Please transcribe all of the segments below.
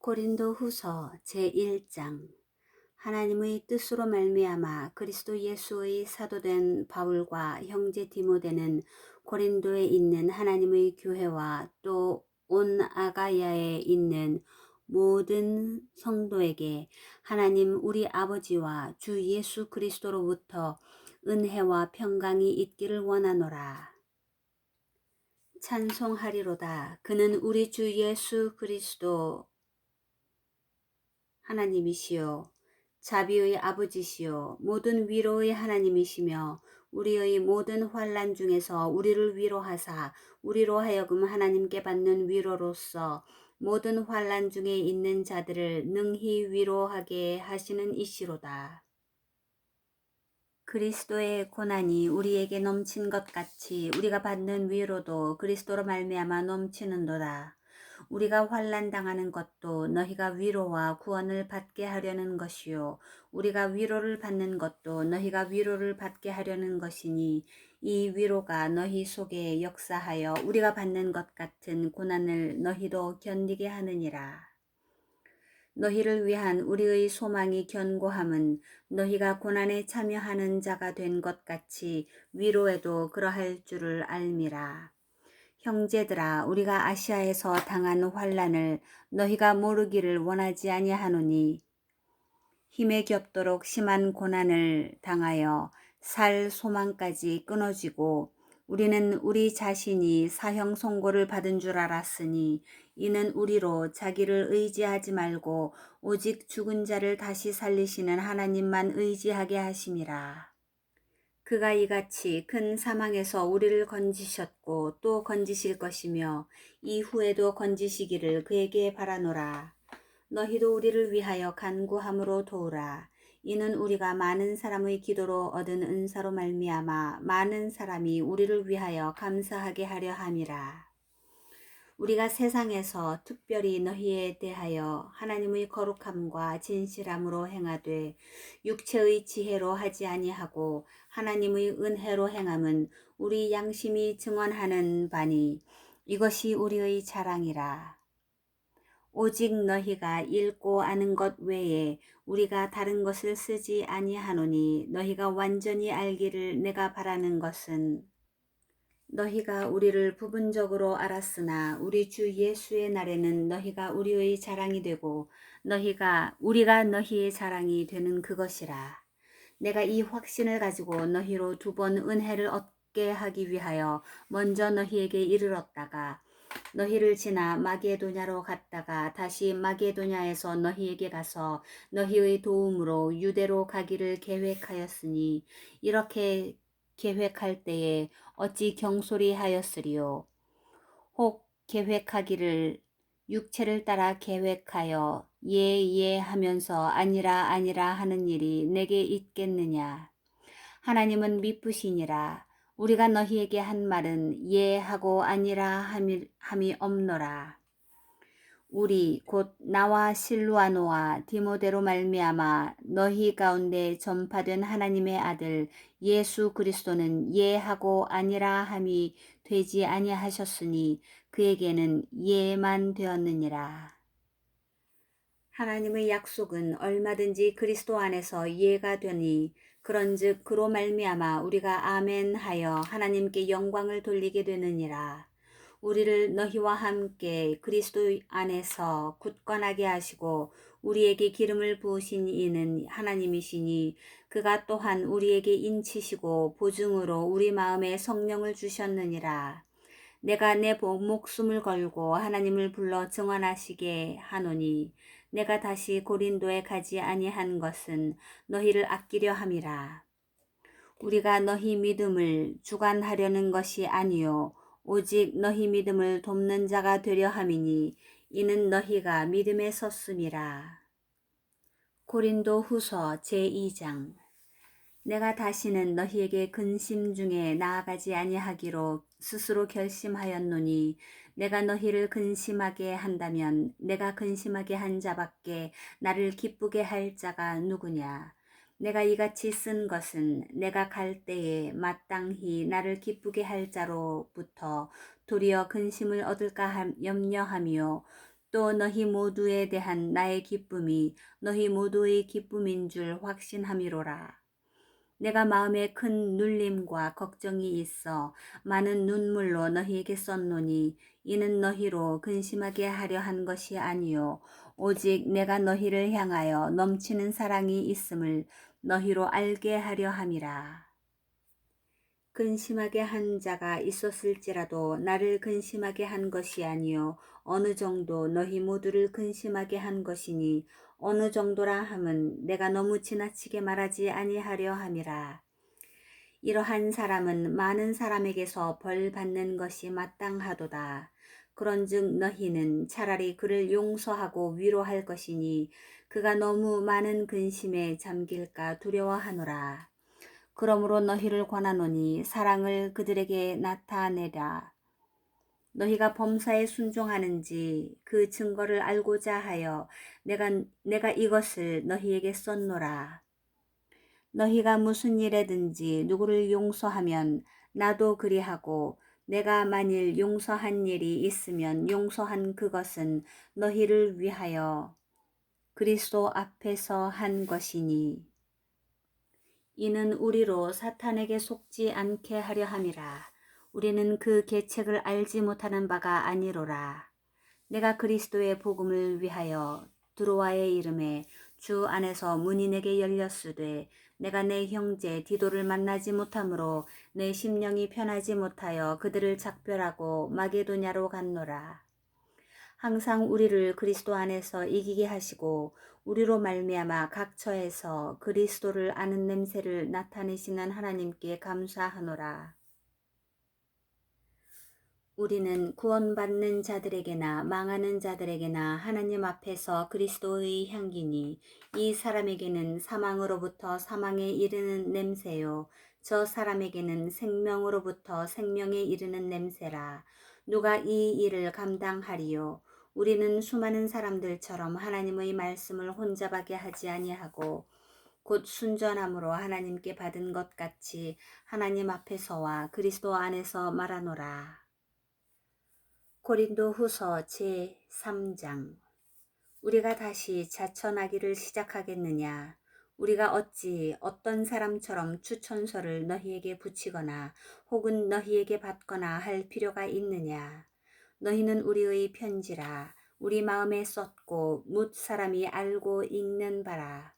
고린도후서 제1장. 하나님의 뜻으로 말미암아 그리스도 예수의 사도된 바울과 형제 디모데는 고린도에 있는 하나님의 교회와 또 온 아가야에 있는 모든 성도에게 하나님 우리 아버지와 주 예수 그리스도로부터 은혜와 평강이 있기를 원하노라. 찬송하리로다. 그는 우리 주 예수 그리스도 하나님이시요 자비의 아버지시요 모든 위로의 하나님이시며 우리의 모든 환난 중에서 우리를 위로하사 우리로 하여금 하나님께 받는 위로로서 모든 환난 중에 있는 자들을 능히 위로하게 하시는 이시로다. 그리스도의 고난이 우리에게 넘친 것 같이 우리가 받는 위로도 그리스도로 말미암아 넘치는도다. 우리가 환난 당하는 것도 너희가 위로와 구원을 받게 하려는 것이요 우리가 위로를 받는 것도 너희가 위로를 받게 하려는 것이니 이 위로가 너희 속에 역사하여 우리가 받는 것 같은 고난을 너희도 견디게 하느니라. 너희를 위한 우리의 소망이 견고함은 너희가 고난에 참여하는 자가 된 것 같이 위로에도 그러할 줄을 알미라. 형제들아, 우리가 아시아에서 당한 환난을 너희가 모르기를 원하지 아니하노니 힘에 겹도록 심한 고난을 당하여 살 소망까지 끊어지고 우리는 우리 자신이 사형 선고를 받은 줄 알았으니 이는 우리로 자기를 의지하지 말고 오직 죽은 자를 다시 살리시는 하나님만 의지하게 하심이라. 그가 이같이 큰 사망에서 우리를 건지셨고 또 건지실 것이며 이후에도 건지시기를 그에게 바라노라. 너희도 우리를 위하여 간구함으로 도우라. 이는 우리가 많은 사람의 기도로 얻은 은사로 말미암아 많은 사람이 우리를 위하여 감사하게 하려 함이라. 우리가 세상에서 특별히 너희에 대하여 하나님의 거룩함과 진실함으로 행하되 육체의 지혜로 하지 아니하고 하나님의 은혜로 행함은 우리 양심이 증언하는 바니 이것이 우리의 자랑이라. 오직 너희가 읽고 아는 것 외에 우리가 다른 것을 쓰지 아니하노니 너희가 완전히 알기를 내가 바라는 것은 너희가 우리를 부분적으로 알았으나 우리 주 예수의 날에는 너희가 우리의 자랑이 되고 우리가 너희의 자랑이 되는 그것이라. 내가 이 확신을 가지고 너희로 2번 은혜를 얻게 하기 위하여 먼저 너희에게 이르렀다가 너희를 지나 마게도냐로 갔다가 다시 마게도냐에서 너희에게 가서 너희의 도움으로 유대로 가기를 계획하였으니 이렇게 계획할 때에 어찌 경솔히 하였으리요. 혹 계획하기를 육체를 따라 계획하여 예 하면서 아니라 하는 일이 내게 있겠느냐. 하나님은 미쁘시니라. 우리가 너희에게 한 말은 예 하고 아니라 함이 없노라. 우리 곧 나와 실루아노와 디모데로 말미암아 너희 가운데 전파된 하나님의 아들 예수 그리스도는 예 하고 아니라 함이 되지 아니하셨으니 그에게는 예만 되었느니라. 하나님의 약속은 얼마든지 그리스도 안에서 예가 되니 그런즉 그로 말미암아 우리가 아멘하여 하나님께 영광을 돌리게 되느니라. 우리를 너희와 함께 그리스도 안에서 굳건하게 하시고 우리에게 기름을 부으신 이는 하나님이시니 그가 또한 우리에게 인치시고 보증으로 우리 마음에 성령을 주셨느니라. 내가 내 목숨을 걸고 하나님을 불러 증언하시게 하노니 내가 다시 고린도에 가지 아니한 것은 너희를 아끼려 함이라. 우리가 너희 믿음을 주관하려는 것이 아니요 오직 너희 믿음을 돕는 자가 되려 함이니 이는 너희가 믿음에 섰음이라. 고린도 후서 제2장. 내가 다시는 너희에게 근심 중에 나아가지 아니하기로 스스로 결심하였노니 내가 너희를 근심하게 한다면 내가 근심하게 한 자밖에 나를 기쁘게 할 자가 누구냐. 내가 이같이 쓴 것은 내가 갈 때에 마땅히 나를 기쁘게 할 자로부터 도리어 근심을 얻을까 염려하며 또 너희 모두에 대한 나의 기쁨이 너희 모두의 기쁨인 줄 확신함이로라. 내가 마음에 큰 눌림과 걱정이 있어 많은 눈물로 너희에게 썼노니 이는 너희로 근심하게 하려 한 것이 아니요 오직 내가 너희를 향하여 넘치는 사랑이 있음을 너희로 알게 하려 함이라. 근심하게 한 자가 있었을지라도 나를 근심하게 한 것이 아니요 어느 정도 너희 모두를 근심하게 한 것이니 어느 정도라 함은 내가 너무 지나치게 말하지 아니하려 함이라. 이러한 사람은 많은 사람에게서 벌 받는 것이 마땅하도다. 그런즉 너희는 차라리 그를 용서하고 위로할 것이니 그가 너무 많은 근심에 잠길까 두려워하노라. 그러므로 너희를 권하노니 사랑을 그들에게 나타내라. 너희가 범사에 순종하는지 그 증거를 알고자 하여 내가 이것을 너희에게 썼노라. 너희가 무슨 일에든지 누구를 용서하면 나도 그리하고 내가 만일 용서한 일이 있으면 용서한 그것은 너희를 위하여 그리스도 앞에서 한 것이니 이는 우리로 사탄에게 속지 않게 하려 함이라. 우리는 그 계책을 알지 못하는 바가 아니로라. 내가 그리스도의 복음을 위하여 드로아의 이름에 주 안에서 문이 내게 열렸으되 내가 내 형제 디도를 만나지 못하므로 내 심령이 편하지 못하여 그들을 작별하고 마게도냐로 갔노라. 항상 우리를 그리스도 안에서 이기게 하시고 우리로 말미암아 각 처에서 그리스도를 아는 냄새를 나타내시는 하나님께 감사하노라. 우리는 구원받는 자들에게나 망하는 자들에게나 하나님 앞에서 그리스도의 향기니 이 사람에게는 사망으로부터 사망에 이르는 냄새요 저 사람에게는 생명으로부터 생명에 이르는 냄새라. 누가 이 일을 감당하리요? 우리는 수많은 사람들처럼 하나님의 말씀을 혼잡하게 하지 아니하고 곧 순전함으로 하나님께 받은 것 같이 하나님 앞에서와 그리스도 안에서 말하노라. 고린도 후서 제3장. 우리가 다시 자천하기를 시작하겠느냐? 우리가 어찌 어떤 사람처럼 추천서를 너희에게 붙이거나 혹은 너희에게 받거나 할 필요가 있느냐? 너희는 우리의 편지라. 우리 마음에 썼고 뭇 사람이 알고 읽는 바라.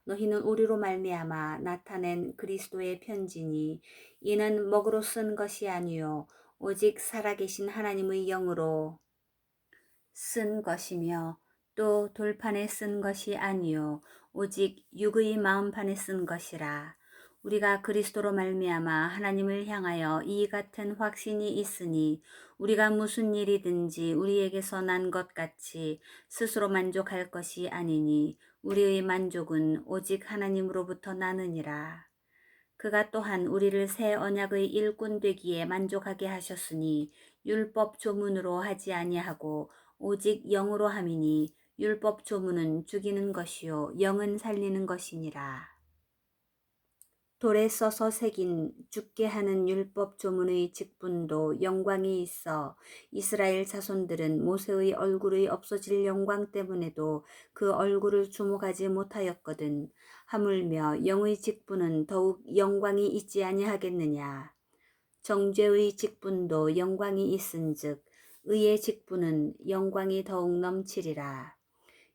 너희는 우리로 말미암아 나타낸 그리스도의 편지니 이는 먹으로 쓴 것이 아니요 오직 살아계신 하나님의 영으로 쓴 것이며 또 돌판에 쓴 것이 아니요 오직 육의 마음판에 쓴 것이라. 우리가 그리스도로 말미암아 하나님을 향하여 이 같은 확신이 있으니 우리가 무슨 일이든지 우리에게서 난 것 같이 스스로 만족할 것이 아니니 우리의 만족은 오직 하나님으로부터 나느니라. 그가 또한 우리를 새 언약의 일꾼 되기에 만족하게 하셨으니 율법 조문으로 하지 아니하고 오직 영으로 함이니 율법 조문은 죽이는 것이요 영은 살리는 것이니라. 돌에 써서 새긴 죽게 하는 율법 조문의 직분도 영광이 있어 이스라엘 자손들은 모세의 얼굴의 없어질 영광 때문에도 그 얼굴을 주목하지 못하였거든. 하물며 영의 직분은 더욱 영광이 있지 아니하겠느냐. 정죄의 직분도 영광이 있은즉 의의 직분은 영광이 더욱 넘치리라.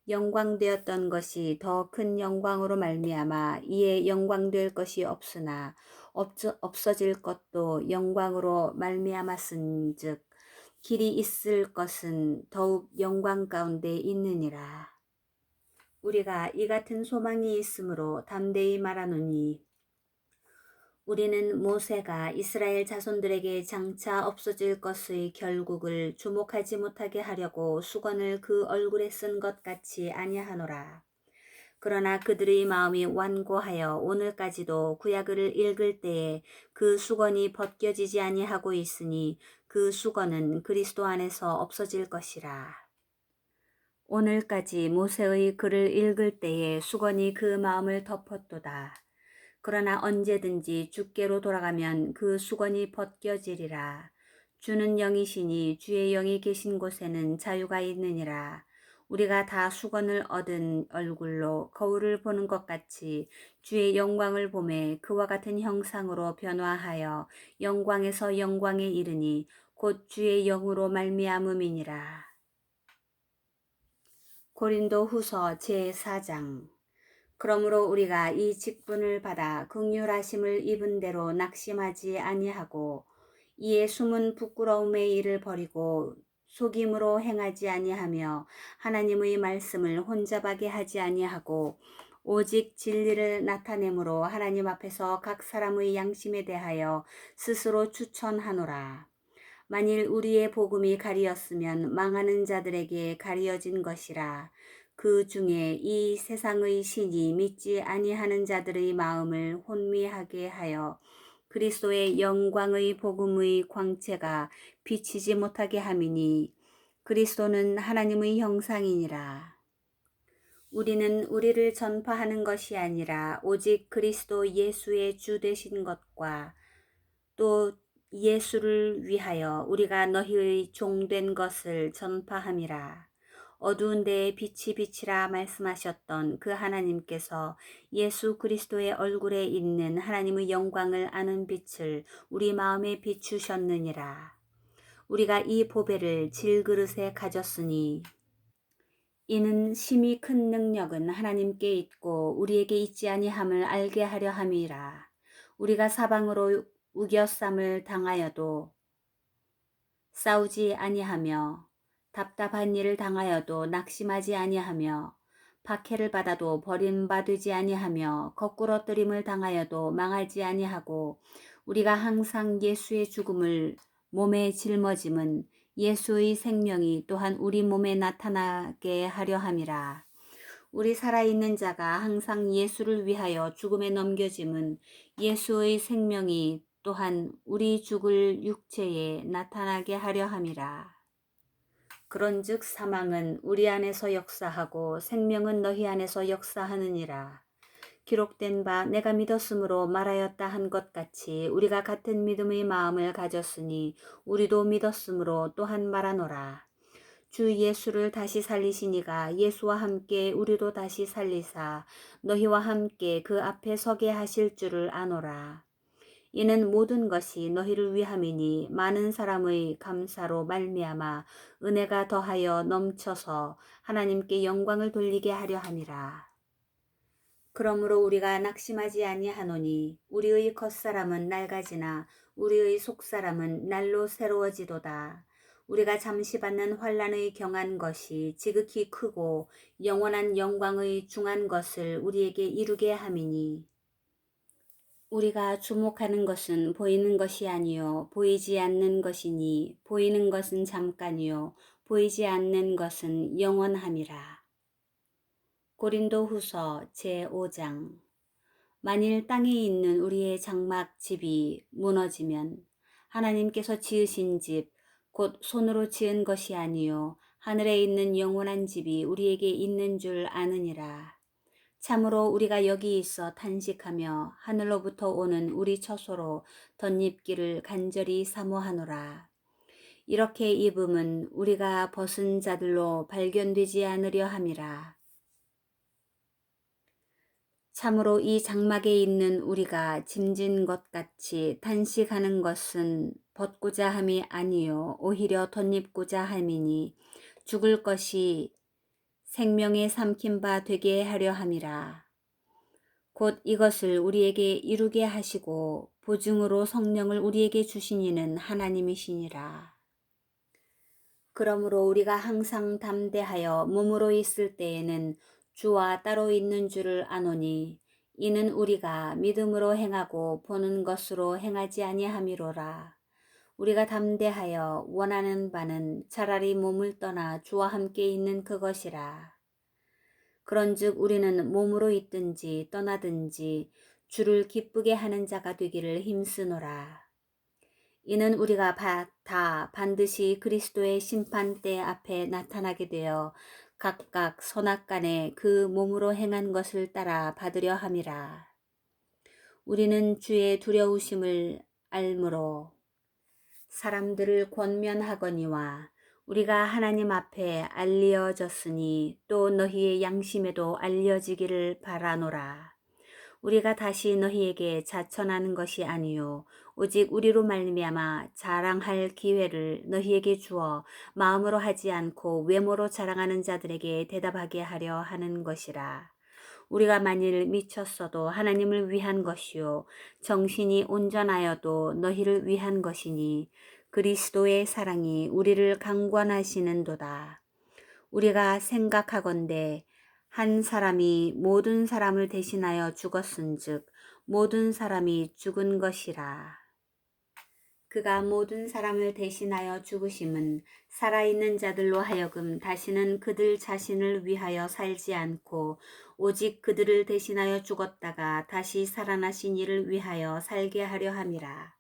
영광되었던 것이 더 큰 영광으로 말미암아 이에 영광될 것이 없으나 없어질 것도 영광으로 말미암았은즉 길이 있을 것은 더욱 영광 가운데 있느니라. 우리가 이 같은 소망이 있으므로 담대히 말하노니 우리는 모세가 이스라엘 자손들에게 장차 없어질 것의 결국을 주목하지 못하게 하려고 수건을 그 얼굴에 쓴 것 같이 아니하노라. 그러나 그들의 마음이 완고하여 오늘까지도 구약을 읽을 때에 그 수건이 벗겨지지 아니하고 있으니 그 수건은 그리스도 안에서 없어질 것이라. 오늘까지 모세의 글을 읽을 때에 수건이 그 마음을 덮었도다. 그러나 언제든지 주께로 돌아가면 그 수건이 벗겨지리라. 주는 영이시니 주의 영이 계신 곳에는 자유가 있느니라. 우리가 다 수건을 얻은 얼굴로 거울을 보는 것 같이 주의 영광을 보매 그와 같은 형상으로 변화하여 영광에서 영광에 이르니 곧 주의 영으로 말미암음이니라. 고린도 후서 제4장. 그러므로 우리가 이 직분을 받아 긍휼하심을 입은 대로 낙심하지 아니하고 이에 숨은 부끄러움의 일을 버리고 속임으로 행하지 아니하며 하나님의 말씀을 혼잡하게 하지 아니하고 오직 진리를 나타내므로 하나님 앞에서 각 사람의 양심에 대하여 스스로 추천하노라. 만일 우리의 복음이 가리었으면 망하는 자들에게 가리어진 것이라. 그 중에 이 세상의 신이 믿지 아니하는 자들의 마음을 혼미하게 하여 그리스도의 영광의 복음의 광채가 비치지 못하게 함이니 그리스도는 하나님의 형상이니라. 우리는 우리를 전파하는 것이 아니라 오직 그리스도 예수의 주 되신 것과 또 예수를 위하여 우리가 너희의 종된 것을 전파함이라. 어두운 데에 빛이 비치라 말씀하셨던 그 하나님께서 예수 그리스도의 얼굴에 있는 하나님의 영광을 아는 빛을 우리 마음에 비추셨느니라. 우리가 이 보배를 질그릇에 가졌으니 이는 심히 큰 능력은 하나님께 있고 우리에게 있지 아니함을 알게 하려 함이라. 우리가 사방으로 우겨쌈을 당하여도 싸우지 아니하며 답답한 일을 당하여도 낙심하지 아니하며 박해를 받아도 버림받지 아니하며 거꾸러뜨림을 당하여도 망하지 아니하고 우리가 항상 예수의 죽음을 몸에 짊어짐은 예수의 생명이 또한 우리 몸에 나타나게 하려 함이라. 우리 살아있는 자가 항상 예수를 위하여 죽음에 넘겨짐은 예수의 생명이 또한 우리 죽을 육체에 나타나게 하려 함이라. 그런즉 사망은 우리 안에서 역사하고 생명은 너희 안에서 역사하느니라. 기록된 바 내가 믿었으므로 말하였다 한 것 같이 우리가 같은 믿음의 마음을 가졌으니 우리도 믿었으므로 또한 말하노라. 주 예수를 다시 살리시니가 예수와 함께 우리도 다시 살리사 너희와 함께 그 앞에 서게 하실 줄을 아노라. 이는 모든 것이 너희를 위함이니 많은 사람의 감사로 말미암아 은혜가 더하여 넘쳐서 하나님께 영광을 돌리게 하려 함이라. 그러므로 우리가 낙심하지 아니하노니 우리의 겉사람은 낡아지나 우리의 속사람은 날로 새로워지도다. 우리가 잠시 받는 환난의 경한 것이 지극히 크고 영원한 영광의 중한 것을 우리에게 이루게 함이니 우리가 주목하는 것은 보이는 것이 아니요 보이지 않는 것이니 보이는 것은 잠깐이요 보이지 않는 것은 영원함이라. 고린도 후서 제5장. 만일 땅에 있는 우리의 장막 집이 무너지면 하나님께서 지으신 집 곧 손으로 지은 것이 아니요 하늘에 있는 영원한 집이 우리에게 있는 줄 아느니라. 참으로 우리가 여기 있어 탄식하며 하늘로부터 오는 우리 처소로 덧입기를 간절히 사모하노라. 이렇게 입음은 우리가 벗은 자들로 발견되지 않으려 함이라. 참으로 이 장막에 있는 우리가 짐진 것 같이 탄식하는 것은 벗고자 함이 아니요 오히려 덧입고자 함이니 죽을 것이 생명에 삼킨 바 되게 하려 함이라. 곧 이것을 우리에게 이루게 하시고 보증으로 성령을 우리에게 주신 이는 하나님이시니라. 그러므로 우리가 항상 담대하여 몸으로 있을 때에는 주와 따로 있는 줄을 아노니 이는 우리가 믿음으로 행하고 보는 것으로 행하지 아니함이로라. 우리가 담대하여 원하는 바는 차라리 몸을 떠나 주와 함께 있는 그것이라. 그런즉 우리는 몸으로 있든지 떠나든지 주를 기쁘게 하는 자가 되기를 힘쓰노라. 이는 우리가 다 반드시 그리스도의 심판대 앞에 나타나게 되어 각각 선악간에 그 몸으로 행한 것을 따라 받으려 함이라. 우리는 주의 두려우심을 알므로 사람들을 권면하거니와 우리가 하나님 앞에 알려졌으니 또 너희의 양심에도 알려지기를 바라노라. 우리가 다시 너희에게 자천하는 것이 아니요 오직 우리로 말미암아 자랑할 기회를 너희에게 주어 마음으로 하지 않고 외모로 자랑하는 자들에게 대답하게 하려 하는 것이라. 우리가 만일 미쳤어도 하나님을 위한 것이요 정신이 온전하여도 너희를 위한 것이니 그리스도의 사랑이 우리를 강권하시는도다. 우리가 생각하건대 한 사람이 모든 사람을 대신하여 죽었은즉 모든 사람이 죽은 것이라. 그가 모든 사람을 대신하여 죽으심은 살아있는 자들로 하여금 다시는 그들 자신을 위하여 살지 않고 오직 그들을 대신하여 죽었다가 다시 살아나신 이를 위하여 살게 하려 함이라.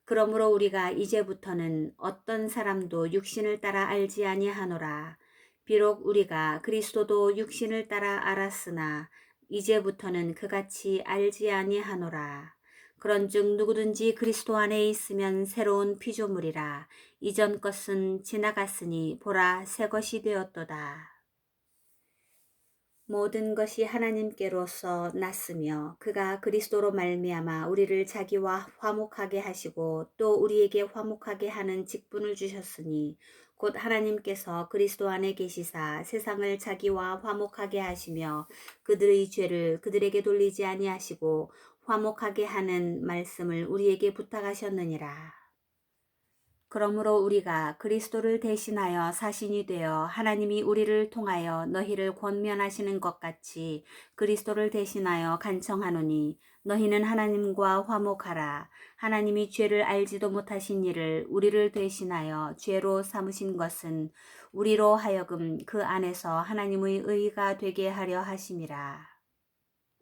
그러므로 우리가 이제부터는 어떤 사람도 육신을 따라 알지 아니하노라. 비록 우리가 그리스도도 육신을 따라 알았으나 이제부터는 그같이 알지 아니하노라. 그런즉 누구든지 그리스도 안에 있으면 새로운 피조물이라. 이전 것은 지나갔으니 보라 새 것이 되었도다. 모든 것이 하나님께로서 났으며 그가 그리스도로 말미암아 우리를 자기와 화목하게 하시고 또 우리에게 화목하게 하는 직분을 주셨으니 곧 하나님께서 그리스도 안에 계시사 세상을 자기와 화목하게 하시며 그들의 죄를 그들에게 돌리지 아니하시고 화목하게 하는 말씀을 우리에게 부탁하셨느니라. 그러므로 우리가 그리스도를 대신하여 사신이 되어 하나님이 우리를 통하여 너희를 권면하시는 것 같이 그리스도를 대신하여 간청하노니 너희는 하나님과 화목하라. 하나님이 죄를 알지도 못하신 이를 우리를 대신하여 죄로 삼으신 것은 우리로 하여금 그 안에서 하나님의 의가 되게 하려 하심이라.